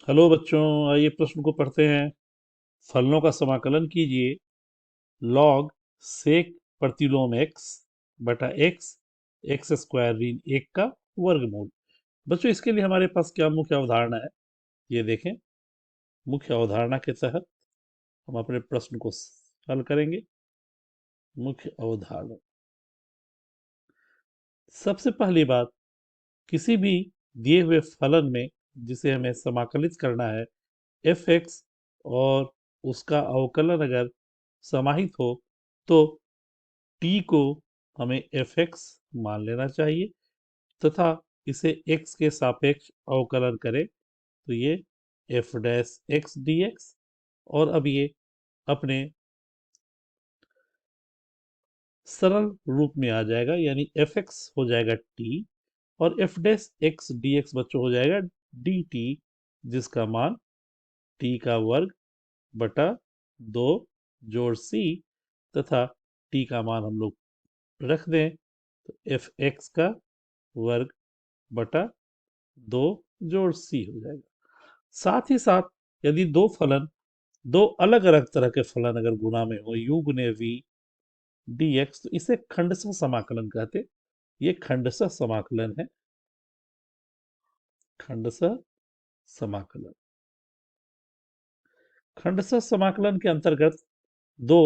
Hello बच्चों, आइए प्रश्न को पढ़ते हैं। फलनों का समाकलन कीजिए। लॉग सेक प्रतिलोम एक्स बटा एक्स एक्स स्क्वायर ऋण एक का वर्गमूल। बच्चों, इसके लिए हमारे पास क्या मुख्य अवधारणा है, ये देखें। मुख्य अवधारणा के तहत हम अपने प्रश्न को हल करेंगे। मुख्य अवधारणा, सबसे पहली बात, किसी भी दिए हुए फलन में जिसे हमें समाकलित करना है, एफ एक्स और उसका अवकलन अगर समाहित हो तो टी को हमें एफ एक्स मान लेना चाहिए तथा इसे एक्स के सापेक्ष अवकलन करें तो ये F dash x D x. और अब ये अपने सरल रूप में आ जाएगा, यानी एफ एक्स हो जाएगा टी और F dash x D x बच्चों हो जाएगा डी टी, जिसका मान टी का वर्ग बटा 2 जोड़ सी तथा टी का मान हम लोग रख दें तो एफ एक्स का वर्ग बटा 2 जोड़ सी हो जाएगा। साथ ही साथ यदि दो अलग अलग तरह के फलन अगर गुणा में हो, यू गुने वी डी एक्स, तो इसे खंडशः समाकलन कहते। ये खंडशः समाकलन है। खंडशः समाकलन, खंडशः समाकलन के अंतर्गत दो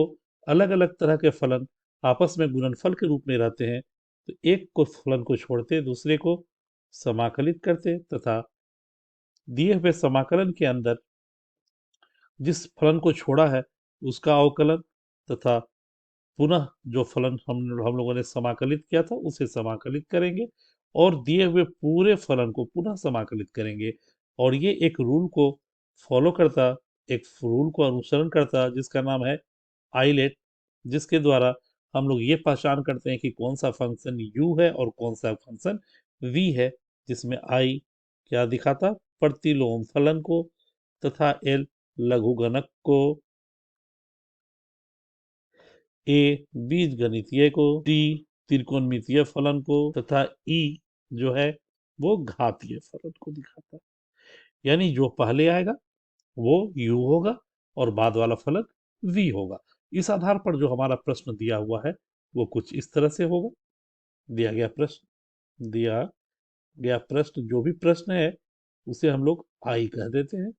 अलग अलग तरह के फलन आपस में गुणनफल के रूप में रहते हैं, तो एक को फलन को छोड़ते दूसरे को समाकलित करते तथा दिए हुए समाकलन के अंदर जिस फलन को छोड़ा है उसका अवकलन तथा पुनः जो फलन हम लोगों ने समाकलित किया था उसे समाकलित करेंगे और दिए हुए पूरे फलन को पुनः समाकलित करेंगे। और ये एक रूल को फॉलो करता, एक रूल को अनुसरण करता, जिसका नाम है आइलेट, जिसके द्वारा हम लोग ये पहचान करते हैं कि कौन सा फंक्शन u है और कौन सा फंक्शन v है, जिसमें i क्या दिखाता, प्रतिलोम फलन को तथा l लघुगणक को, ए बीज गणितीय को, टी त्रिकोणमितीय फलन को तथा ई जो है वो घातीय फलन को दिखाता है। यानी जो पहले आएगा वो u होगा और बाद वाला फलन v होगा। इस आधार पर जो हमारा प्रश्न दिया हुआ है वो कुछ इस तरह से होगा। दिया गया प्रश्न जो भी प्रश्न है उसे हम लोग आई कह देते हैं।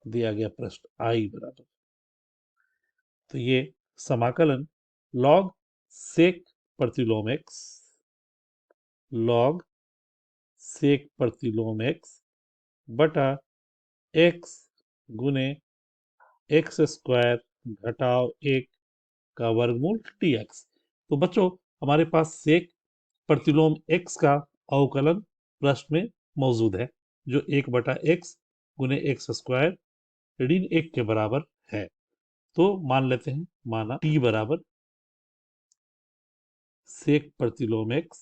दिया गया प्रश्न आई बराबर, तो ये समाकलन लॉग सेक प्रतिलोम एक्स, लॉग सेक प्रतिलोम एक्स बटा एक्स गुने एक्स स्क्वायर घटाव एक का वर्गमूल डी एक्स। तो बच्चों, हमारे पास सेक प्रतिलोम एक्स का अवकलन प्रश्न में मौजूद है, जो एक बटा एक्स गुने एक्स स्क्वायर ऋण एक के बराबर है। तो मान लेते हैं, माना टी बराबर सेक प्रतिलोम एक्स,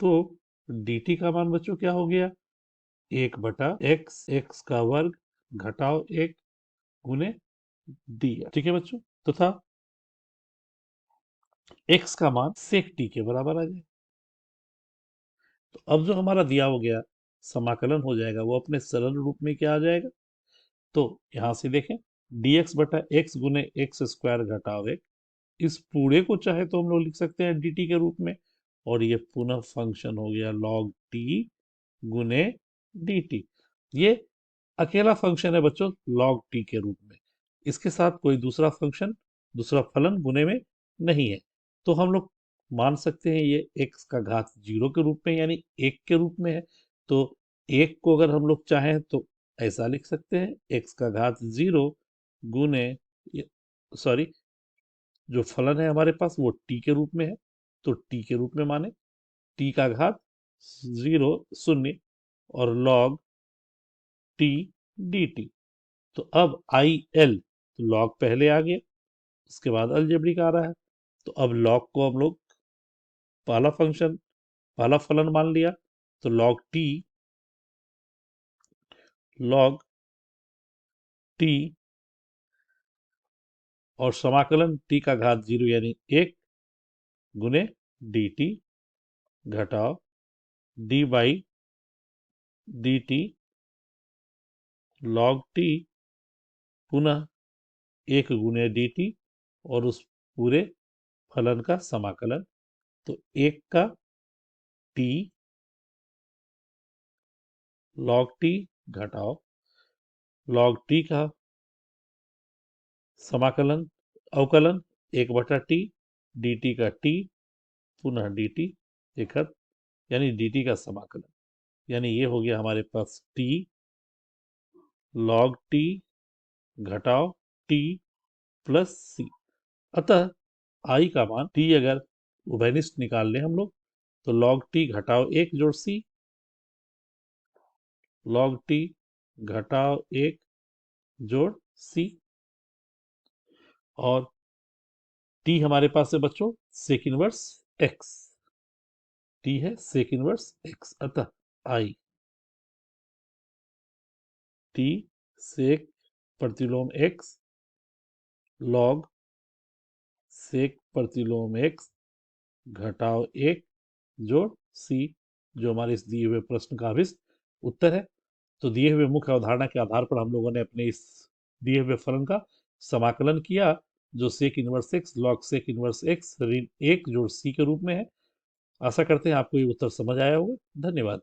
तो dt का मान बच्चों क्या हो गया, एक बटा एक्स एक्स का वर्ग घटाव एक गुने डी। ठीक है बच्चों, तथा एक्स का मान सेक टी के बराबर आ जाए। तो अब जो हमारा दिया हो गया समाकलन हो जाएगा वो अपने सरल रूप में क्या आ जाएगा, तो यहां से देखें, dx बटा एक्स गुने एक्स स्क्वायर घटाव एक, इस पूरे को चाहे तो हम लोग लिख सकते हैं dt के रूप में, और ये पुनः फंक्शन हो गया log t गुने dt। ये अकेला फंक्शन है बच्चों log t के रूप में, इसके साथ कोई दूसरा फंक्शन, दूसरा फलन गुने में नहीं है। तो हम लोग मान सकते हैं ये x का घात 0 के रूप में, यानी एक के रूप में है। तो एक को अगर हम लोग चाहें तो ऐसा लिख सकते हैं, x का घात 0 गुने, सॉरी, जो फलन है हमारे पास वो t के रूप में है, तो t के रूप में माने t का घात 0 शून्य और log t dt। तो अब आई एल, तो लॉग पहले आ गया, उसके बाद अलजेब्रिक आ रहा है, तो अब लॉग को हम लोग पहला फंक्शन, पहला फलन मान लिया, तो लॉग टी और समाकलन टी का घात 0 यानी एक गुने डी टी घटाव D by D T log T पुनः 1 गुणे dt और उस पूरे फलन का समाकलन। तो 1 का t log t घटाओ log t का समाकलन अवकलन 1/t dt का t पुनः dt एकत्र, यानी dt का समाकलन, यानी ये हो गया हमारे पास t log t घटाओ t प्लस c। अतः i का मान t अगर उभयनिष्ठ निकाल लें हम लोग तो log t घटाओ 1 जोड़ c, log t घटाओ 1 जोड़ c, और t हमारे पास है बच्चों सेक इनवर्स x, t है सेक इनवर्स x। अतः i t सेक प्रतिलोम x log सेक प्रतिलोम x घटाओ 1 जोड़ c, जो हमारे इस दिए हुए प्रश्न का अभिष्ट उत्तर है। तो दिए हुए मुख्य अवधारणा के आधार पर हम लोगों ने अपने इस दिए हुए फलन का समाकलन किया, जो sec inverse x log sec inverse x ऋण 1 जोड़ c के रूप में है। आशा करते हैं आपको ये उत्तर समझ आया होगा। धन्यवाद।